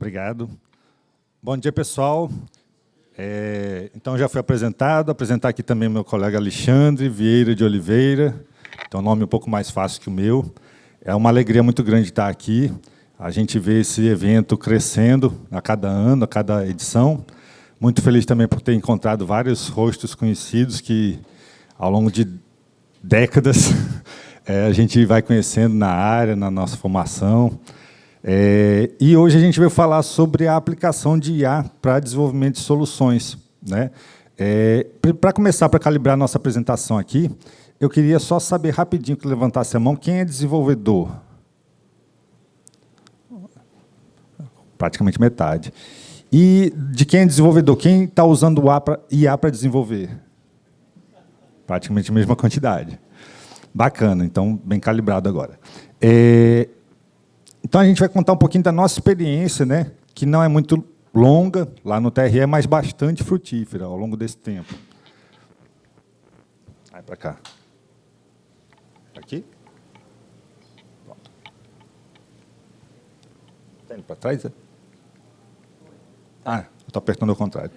Obrigado. Bom dia, pessoal. Então, já foi apresentado. Apresentar aqui também meu colega Alexandre Vieira de Oliveira. Então, nome um pouco mais fácil que o meu. É uma alegria muito grande estar aqui. A gente vê esse evento crescendo a cada ano, a cada edição. Muito feliz também por ter encontrado vários rostos conhecidos que, ao longo de décadas, a gente vai conhecendo na área, na nossa formação. E hoje a gente veio falar sobre a aplicação de IA para desenvolvimento de soluções, né? Para começar, para calibrar nossa apresentação aqui, eu queria só saber rapidinho, que levantasse a mão, quem é desenvolvedor? Praticamente metade. E de quem é desenvolvedor? Quem está usando o IA para desenvolver? Praticamente a mesma quantidade. Bacana, então, bem calibrado agora. Então, a gente vai contar um pouquinho da nossa experiência, né, que não é muito longa lá no TRE, mas bastante frutífera ao longo desse tempo. Vai para cá. Aqui. Pronto. Está indo para trás? Eu estou apertando ao contrário.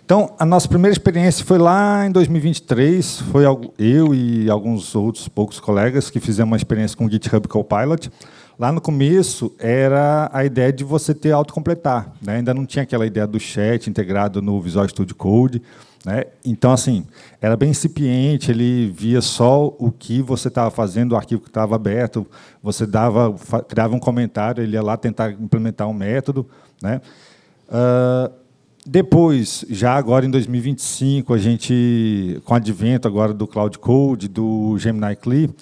Então, a nossa primeira experiência foi lá em 2023. Foi eu e alguns outros poucos colegas que fizemos uma experiência com o GitHub Copilot. Lá no começo, era a ideia de você ter autocompletar, né? Ainda não tinha aquela ideia do chat integrado no Visual Studio Code, né? Então, assim, era bem incipiente, ele via só o que você estava fazendo, o arquivo que estava aberto, você criava um comentário, ele ia lá tentar implementar um método, né? Depois, já agora em 2025, a gente, com o advento agora do Cloud Code, do Gemini CLI,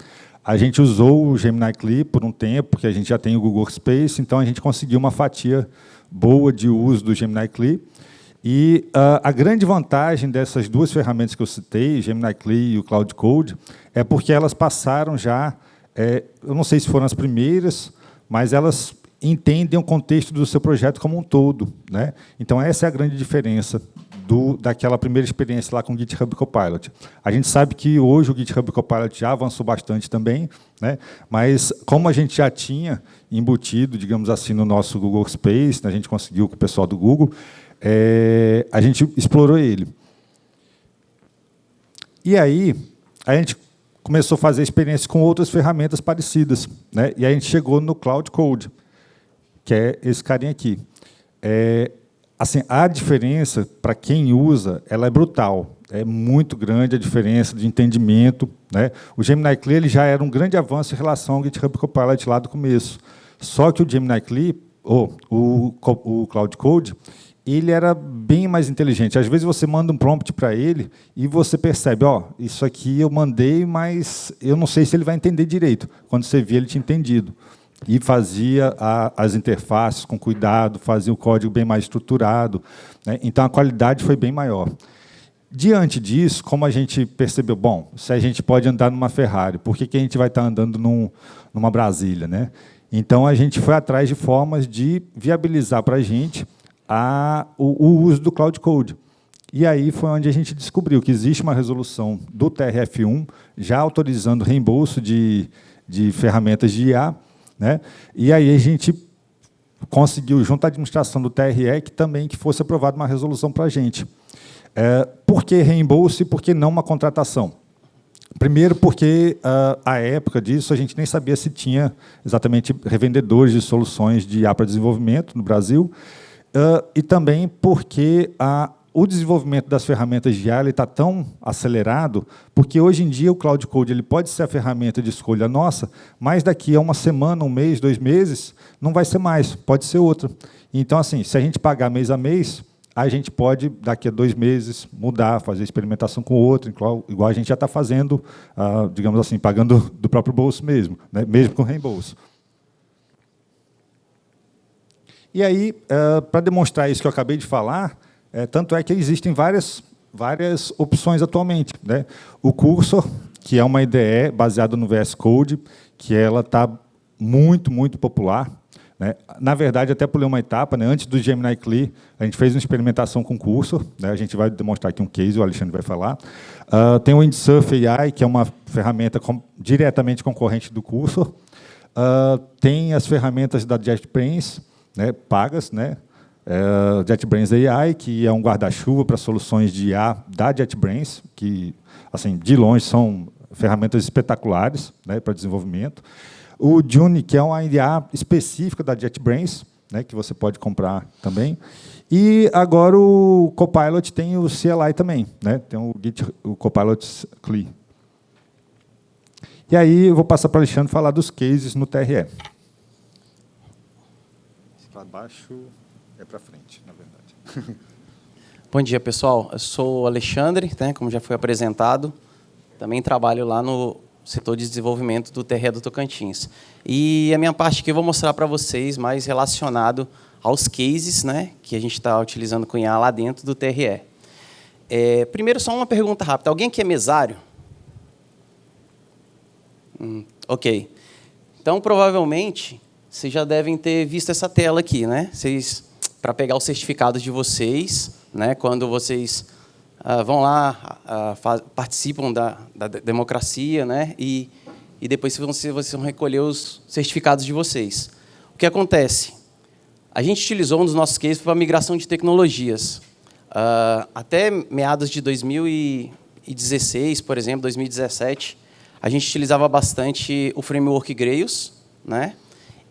a gente usou o Gemini CLI por um tempo, porque a gente já tem o Google Workspace, então a gente conseguiu uma fatia boa de uso do Gemini CLI. E a grande vantagem dessas duas ferramentas que eu citei, Gemini CLI e o Cloud Code, é porque elas passaram já, eu não sei se foram as primeiras, mas elas entendem o contexto do seu projeto como um todo, né? Então, essa é a grande diferença daquela primeira experiência lá com o GitHub Copilot. A gente sabe que hoje o GitHub Copilot já avançou bastante também, né? Mas como a gente já tinha embutido, digamos assim, no nosso Google Workspace, né? A gente conseguiu com o pessoal do Google, a gente explorou ele. E aí, a gente começou a fazer experiência com outras ferramentas parecidas, né? E aí a gente chegou no Cloud Code, que é esse carinha aqui. Assim, a diferença, para quem usa, ela é brutal. É muito grande a diferença de entendimento, né? O Gemini CLI ele já era um grande avanço em relação ao GitHub Copilot lá do começo. Só que o Gemini CLI, o Cloud Code, ele era bem mais inteligente. Às vezes você manda um prompt para ele e você percebe, isso aqui eu mandei, mas eu não sei se ele vai entender direito. Quando você vê, ele tinha entendido. E fazia as interfaces com cuidado, fazia o código bem mais estruturado, né? Então, a qualidade foi bem maior. Diante disso, como a gente percebeu, bom, se a gente pode andar numa Ferrari, por que a gente vai estar andando numa Brasília, né? Então, a gente foi atrás de formas de viabilizar para a gente o uso do Cloud Code. E aí foi onde a gente descobriu que existe uma resolução do TRF1 já autorizando reembolso de ferramentas de IA, né? E aí a gente conseguiu, junto à administração do TRE, que fosse aprovada uma resolução para a gente. Por que reembolso e por que não uma contratação? Primeiro, porque, à época disso, a gente nem sabia se tinha exatamente revendedores de soluções de IA para desenvolvimento no Brasil, e também porque o desenvolvimento das ferramentas de IA está tão acelerado, porque hoje em dia o Cloud Code ele pode ser a ferramenta de escolha nossa, mas daqui a uma semana, um mês, 2 meses, não vai ser mais, pode ser outra. Então, assim, se a gente pagar mês a mês, a gente pode, daqui a 2 meses, mudar, fazer experimentação com outro, igual a gente já está fazendo, digamos assim, pagando do próprio bolso mesmo, né, mesmo com reembolso. E aí, para demonstrar isso que eu acabei de falar, tanto é que existem várias opções atualmente, né? O Cursor, que é uma IDE baseada no VS Code, que ela está muito, muito popular, né? Na verdade, até pulei uma etapa, né? Antes do Gemini CLI, a gente fez uma experimentação com o Cursor, né? A gente vai demonstrar aqui um case, o Alexandre vai falar. Tem o Windsurf AI, que é uma ferramenta diretamente concorrente do Cursor. Tem as ferramentas da JetBrains, né, pagas, né, JetBrains AI, que é um guarda-chuva para soluções de IA da JetBrains, que, assim, de longe, são ferramentas espetaculares, né, para desenvolvimento. O Juni, que é uma IA específica da JetBrains, né, que você pode comprar também. E agora o Copilot tem o CLI também, né, tem o Copilot CLI. E aí eu vou passar para o Alexandre falar dos cases no TRE. Para baixo é para frente, na verdade. Bom dia, pessoal. Eu sou o Alexandre, né, como já foi apresentado. Também trabalho lá no setor de desenvolvimento do TRE do Tocantins. E a minha parte aqui eu vou mostrar para vocês mais relacionado aos cases, né, que a gente está utilizando com IA lá dentro do TRE. Primeiro, só uma pergunta rápida. Alguém aqui é mesário? Ok. Então, provavelmente, vocês já devem ter visto essa tela aqui, né? Para pegar os certificados de vocês, né? Quando vocês vão lá, participam da democracia, né? E depois vocês vão recolher os certificados de vocês. O que acontece? A gente utilizou um dos nossos cases para migração de tecnologias. Até meados de 2016, por exemplo, 2017, a gente utilizava bastante o framework Grails, né?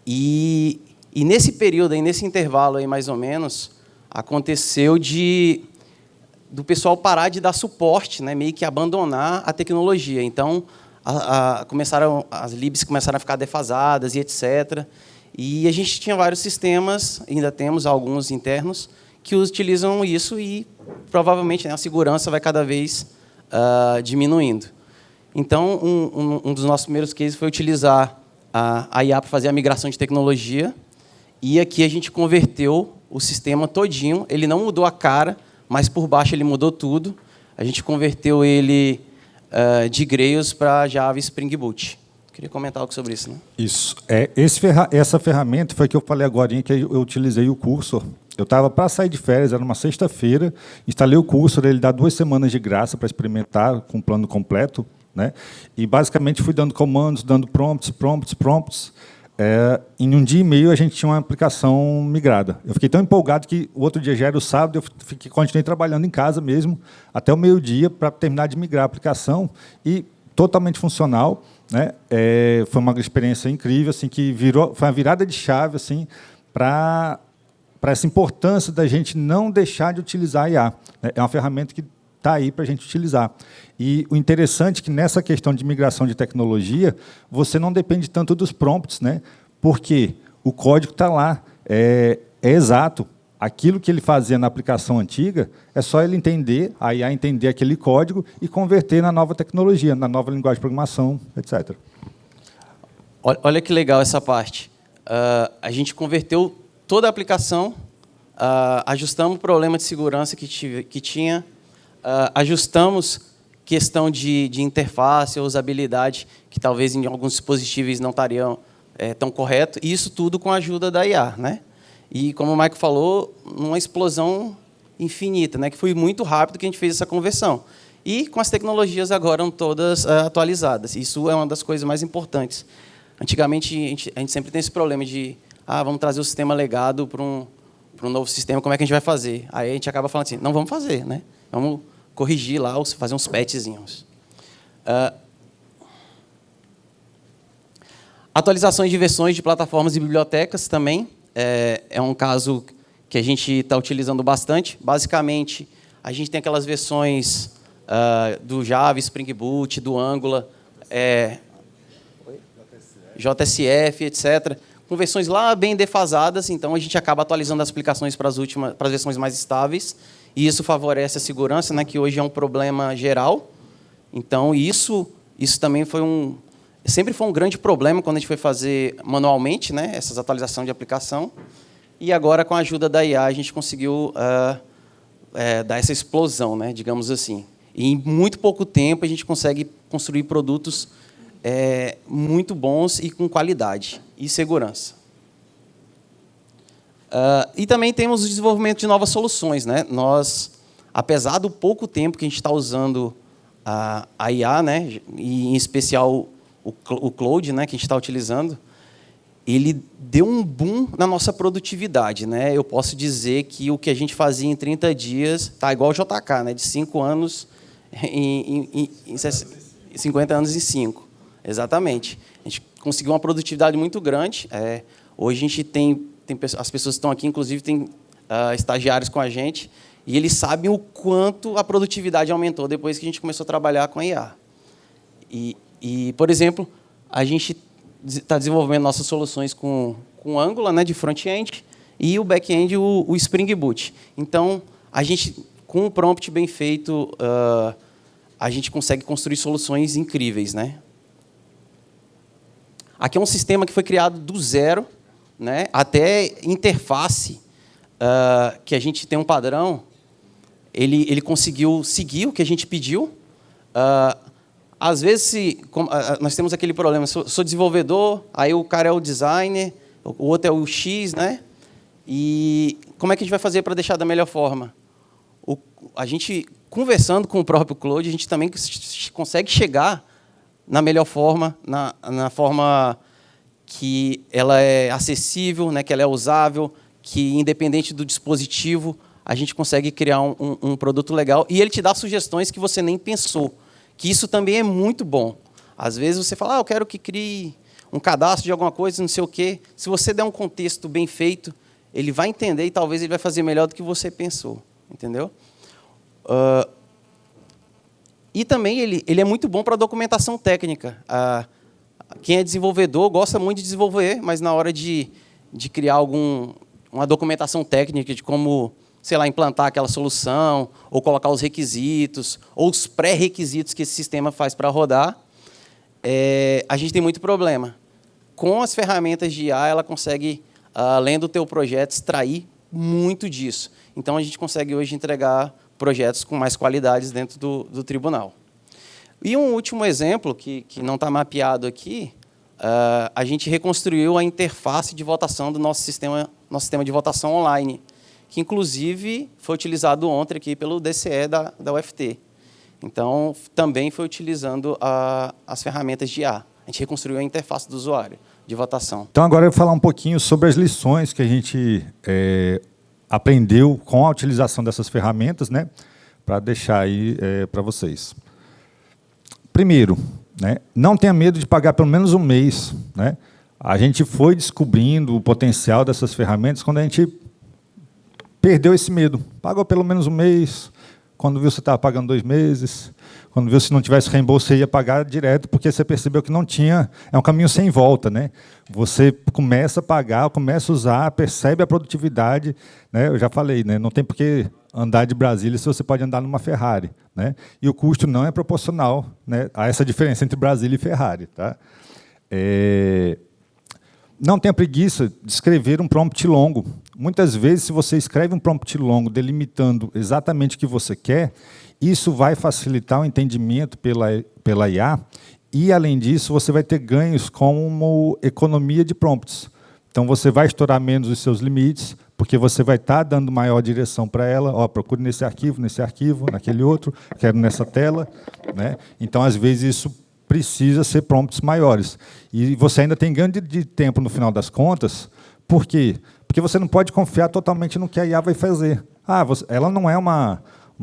E nesse período, aí, nesse intervalo, aí, mais ou menos, aconteceu do pessoal parar de dar suporte, né? Meio que abandonar a tecnologia. Então, as libs começaram a ficar defasadas e etc. E a gente tinha vários sistemas, ainda temos alguns internos, que utilizam isso e, provavelmente, né, a segurança vai cada vez diminuindo. Então, um dos nossos primeiros cases foi utilizar a IA para fazer a migração de tecnologia. E aqui a gente converteu o sistema todinho. Ele não mudou a cara, mas por baixo ele mudou tudo. A gente converteu ele de Grails para Java Spring Boot. Queria comentar algo sobre isso, né? Isso. Essa ferramenta foi que eu falei agora, que eu utilizei o Cursor. Eu estava para sair de férias, era uma sexta-feira, instalei o Cursor, ele dá 2 semanas de graça para experimentar com o plano completo, né? E, basicamente, fui dando comandos, dando prompts. Em um dia e meio, a gente tinha uma aplicação migrada. Eu fiquei tão empolgado que o outro dia já era o sábado, eu continuei trabalhando em casa mesmo, até o meio-dia, para terminar de migrar a aplicação, e totalmente funcional, né? Foi uma experiência incrível, assim, que foi uma virada de chave, assim, para essa importância da gente não deixar de utilizar a IA. É uma ferramenta que está aí para a gente utilizar. E o interessante é que, nessa questão de migração de tecnologia, você não depende tanto dos prompts, né? Porque o código está lá, é exato. Aquilo que ele fazia na aplicação antiga, é só ele entender, a IA entender aquele código e converter na nova tecnologia, na nova linguagem de programação, etc. Olha que legal essa parte. A gente converteu toda a aplicação, ajustamos o problema de segurança que tinha, ajustamos questão de interface ou usabilidade, que talvez em alguns dispositivos não estariam tão correto, e isso tudo com a ajuda da IA, né? E, como o Maico falou, uma explosão infinita, né? Que foi muito rápido que a gente fez essa conversão. E com as tecnologias agora todas atualizadas. Isso é uma das coisas mais importantes. Antigamente, a gente sempre tem esse problema de vamos trazer o sistema legado para um novo sistema, como é que a gente vai fazer? Aí a gente acaba falando assim, não, vamos fazer, né? Vamos corrigir lá, fazer uns patchzinhos. Atualizações de versões de plataformas e bibliotecas também. É um caso que a gente está utilizando bastante. Basicamente, a gente tem aquelas versões do Java, Spring Boot, do Angular, JSF, etc., com versões lá bem defasadas. Então, a gente acaba atualizando as aplicações para as versões mais estáveis. E isso favorece a segurança, né, que hoje é um problema geral. Então, isso também sempre foi um grande problema quando a gente foi fazer manualmente, né, essas atualizações de aplicação. E agora, com a ajuda da IA, a gente conseguiu dar essa explosão, né, digamos assim. E em muito pouco tempo, a gente consegue construir produtos muito bons e com qualidade e segurança. E também temos o desenvolvimento de novas soluções, né? Nós, apesar do pouco tempo que a gente está usando a IA, né, e em especial o Cloud, né, que a gente está utilizando, ele deu um boom na nossa produtividade, né? Eu posso dizer que o que a gente fazia em 30 dias tá igual o JK, né? De 5 anos em 50 anos em 5. Exatamente. A gente conseguiu uma produtividade muito grande. Hoje a gente tem as pessoas que estão aqui, inclusive, tem estagiários com a gente, e eles sabem o quanto a produtividade aumentou depois que a gente começou a trabalhar com a IA. E por exemplo, a gente está desenvolvendo nossas soluções com Angular, né, de front-end, e o back-end, o Spring Boot. Então, a gente, com um prompt bem feito, a gente consegue construir soluções incríveis, né? Aqui é um sistema que foi criado do zero, né, até interface, que a gente tem um padrão, ele conseguiu seguir o que a gente pediu. Às vezes, nós temos aquele problema, sou desenvolvedor, aí o cara é o designer, o outro é o X, né? E como é que a gente vai fazer para deixar da melhor forma? A gente, conversando com o próprio Claude, a gente também consegue chegar na melhor forma, na forma que ela é acessível, né, que ela é usável, que, independente do dispositivo, a gente consegue criar um produto legal. E ele te dá sugestões que você nem pensou, que isso também é muito bom. Às vezes você fala, eu quero que crie um cadastro de alguma coisa, não sei o quê. Se você der um contexto bem feito, ele vai entender e talvez ele vai fazer melhor do que você pensou. Entendeu? E também ele é muito bom para documentação técnica. Quem é desenvolvedor gosta muito de desenvolver, mas na hora de criar uma documentação técnica de como, sei lá, implantar aquela solução, ou colocar os requisitos, ou os pré-requisitos que esse sistema faz para rodar, a gente tem muito problema. Com as ferramentas de IA, ela consegue, além do teu projeto, extrair muito disso. Então, a gente consegue hoje entregar projetos com mais qualidades dentro do tribunal. E um último exemplo, que não está mapeado aqui, a gente reconstruiu a interface de votação do nosso sistema de votação online, que, inclusive, foi utilizado ontem aqui pelo DCE da UFT. Então, também foi utilizando as ferramentas de IA. A gente reconstruiu a interface do usuário de votação. Então, agora eu vou falar um pouquinho sobre as lições que a gente aprendeu com a utilização dessas ferramentas, né, para deixar aí para vocês. Primeiro, né, não tenha medo de pagar pelo menos um mês. Né? A gente foi descobrindo o potencial dessas ferramentas quando a gente perdeu esse medo. Pagou pelo menos um mês, quando viu você estava pagando 2 meses, quando viu se não tivesse reembolso, você ia pagar direto, porque você percebeu que não tinha, é um caminho sem volta. Né? Você começa a pagar, começa a usar, percebe a produtividade. Né? Eu já falei, né? Não tem por que andar de Brasília se você pode andar numa Ferrari. Né? E o custo não é proporcional, né, a essa diferença entre Brasília e Ferrari. Tá? Não tenha preguiça de escrever um prompt longo. Muitas vezes, se você escreve um prompt longo, delimitando exatamente o que você quer, isso vai facilitar o entendimento pela IA, e, além disso, você vai ter ganhos como economia de prompts. Então, você vai estourar menos os seus limites, porque você vai estar dando maior direção para ela. Procure nesse arquivo, naquele outro, quero nessa tela. Né? Então, às vezes, isso precisa ser prompts maiores. E você ainda tem ganho de tempo no final das contas. Por quê? Porque você não pode confiar totalmente no que a IA vai fazer. Ela não é uma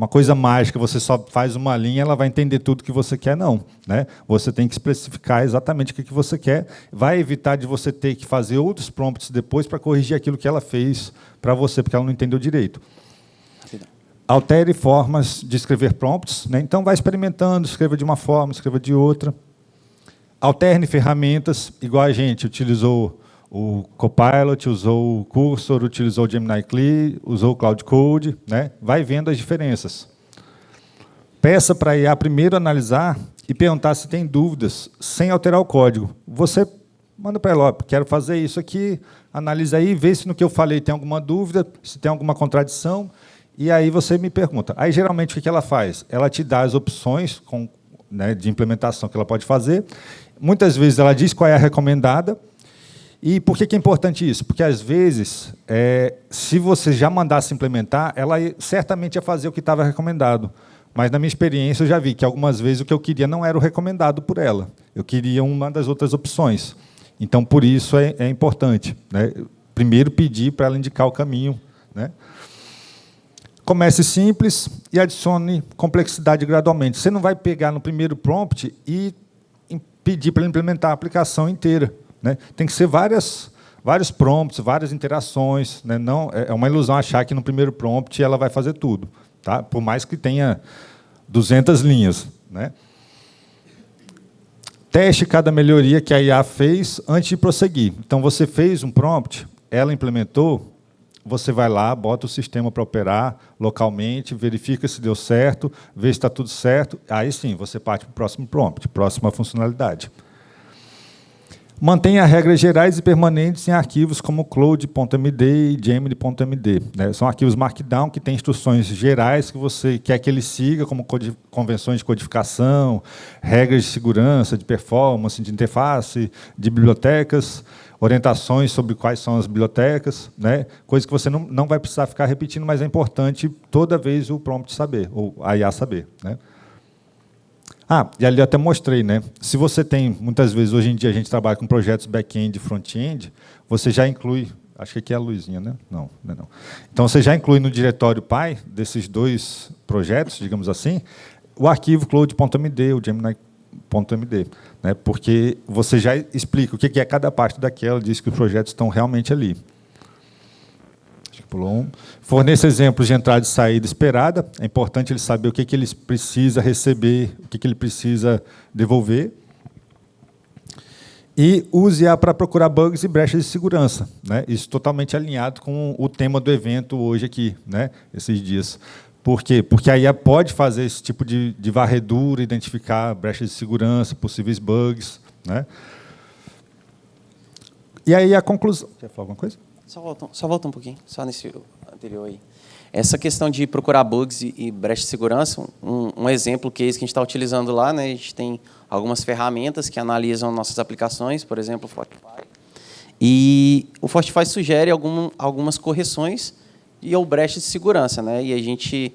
coisa mágica, você só faz uma linha e ela vai entender tudo que você quer, não. Né? Você tem que especificar exatamente o que você quer, vai evitar de você ter que fazer outros prompts depois para corrigir aquilo que ela fez para você, porque ela não entendeu direito. Altere formas de escrever prompts, né? Então vai experimentando, escreva de uma forma, escreva de outra. Alterne ferramentas, igual a gente utilizou o Copilot, usou o Cursor, utilizou o Gemini CLI, usou o Cloud Code, né? Vai vendo as diferenças. Peça para a IA primeiro analisar e perguntar se tem dúvidas, sem alterar o código. Você manda para ela, quero fazer isso aqui, analisa aí, vê se no que eu falei tem alguma dúvida, se tem alguma contradição, e aí você me pergunta. Aí, geralmente, o que ela faz? Ela te dá as opções né, de implementação que ela pode fazer. Muitas vezes ela diz qual é a recomendada. E por que é importante isso? Porque, às vezes, se você já mandasse implementar, ela certamente ia fazer o que estava recomendado. Mas, na minha experiência, eu já vi que, algumas vezes, o que eu queria não era o recomendado por ela. Eu queria uma das outras opções. Então, por isso é importante, né? Primeiro pedir para ela indicar o caminho, né? Comece simples e adicione complexidade gradualmente. Você não vai pegar no primeiro prompt e pedir para ele implementar a aplicação inteira, né? Tem que ser vários prompts, várias interações, né? Não, é uma ilusão achar que no primeiro prompt ela vai fazer tudo, tá? Por mais que tenha 200 linhas, né? Teste cada melhoria que a IA fez antes de prosseguir. Então, você fez um prompt, ela implementou, você vai lá, bota o sistema para operar localmente, verifica se deu certo, vê se está tudo certo, aí sim, você parte para o próximo prompt, próxima funcionalidade. Mantenha regras gerais e permanentes em arquivos como cloud.md e gemini.md, né? São arquivos Markdown que têm instruções gerais que você quer que ele siga, como convenções de codificação, regras de segurança, de performance, de interface, de bibliotecas, orientações sobre quais são as bibliotecas, né? Coisa que você não vai precisar ficar repetindo, mas é importante toda vez o prompt saber, ou a IA saber, né? E ali eu até mostrei, né? Se você tem, muitas vezes, hoje em dia, a gente trabalha com projetos back-end e front-end, você já inclui, acho que aqui é a luzinha, né? Não, não é não. Então, você já inclui no diretório pai desses dois projetos, digamos assim, o arquivo cloud.md, o gemini.md, né? Porque você já explica o que é cada parte daquela, diz que os projetos estão realmente ali. Forneça exemplos de entrada e saída esperada. É importante ele saber o que ele precisa receber, o que ele precisa devolver. E use-a para procurar bugs e brechas de segurança, né? Isso totalmente alinhado com o tema do evento hoje aqui, né? Esses dias. Por quê? Porque a IA pode fazer esse tipo de varredura, identificar brechas de segurança, possíveis bugs, né? E aí a conclusão... Quer falar alguma coisa? Só volta um pouquinho, só nesse anterior aí. Essa questão de procurar bugs e brecha de segurança, um exemplo case que a gente está utilizando lá, né? A gente tem algumas ferramentas que analisam nossas aplicações, por exemplo, o Fortify. E o Fortify sugere algumas correções e ou brechas de segurança, né? E a gente,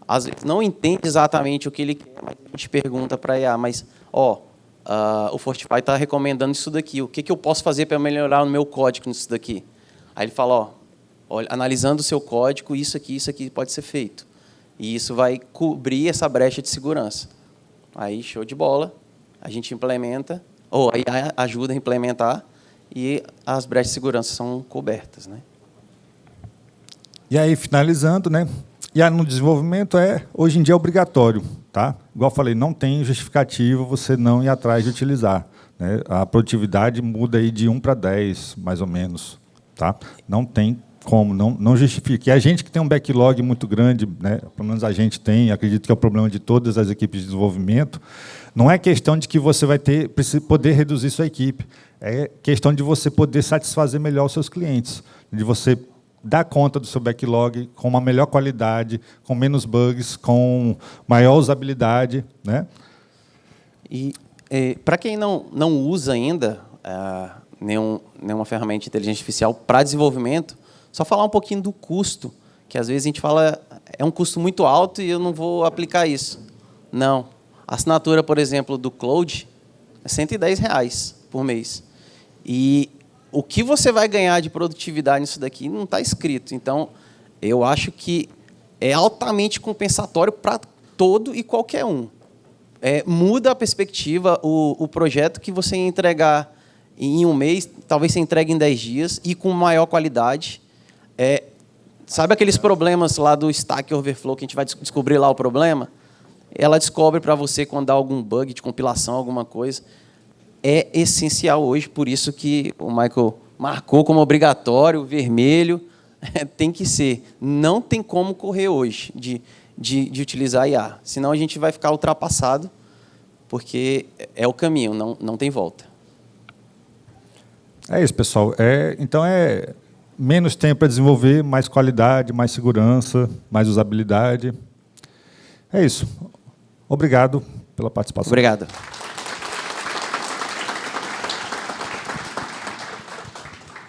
às vezes, não entende exatamente o que ele quer, mas a gente pergunta para a IA, mas, o Fortify está recomendando isso daqui, o que eu posso fazer para melhorar o meu código nisso daqui? Aí ele fala, olha, analisando o seu código, isso aqui pode ser feito. E isso vai cobrir essa brecha de segurança. Aí, show de bola, a gente implementa, ou aí ajuda a implementar, e as brechas de segurança são cobertas, né? E aí, finalizando, né? E aí, no desenvolvimento, hoje em dia é obrigatório, tá? Igual eu falei, não tem justificativa você não ir atrás de utilizar, né? A produtividade muda aí de 1 para 10, mais ou menos. Tá? Não tem como, não justifica. E a gente que tem um backlog muito grande, né, pelo menos a gente tem, acredito que é o problema de todas as equipes de desenvolvimento, não é questão de que você vai poder reduzir sua equipe, é questão de você poder satisfazer melhor os seus clientes, de você dar conta do seu backlog com uma melhor qualidade, com menos bugs, com maior usabilidade, né? E para quem não usa ainda nenhuma ferramenta de inteligência artificial para desenvolvimento, só falar um pouquinho do custo, que às vezes a gente fala é um custo muito alto e eu não vou aplicar isso. Não. A assinatura, por exemplo, do Cloud é R$110 por mês. E o que você vai ganhar de produtividade nisso daqui não está escrito. Então, eu acho que é altamente compensatório para todo e qualquer um. Muda a perspectiva, o projeto que você entregar em um mês, talvez você entregue em 10 dias e com maior qualidade. Sabe aqueles problemas lá do Stack Overflow, que a gente vai descobrir lá o problema? Ela descobre para você quando dá algum bug de compilação, alguma coisa. É essencial hoje, por isso que o Michael marcou como obrigatório, vermelho, tem que ser. Não tem como correr hoje de utilizar a IA, senão a gente vai ficar ultrapassado, porque é o caminho, não tem volta. É isso, pessoal. Então, menos tempo para desenvolver, mais qualidade, mais segurança, mais usabilidade. É isso. Obrigado pela participação. Obrigado.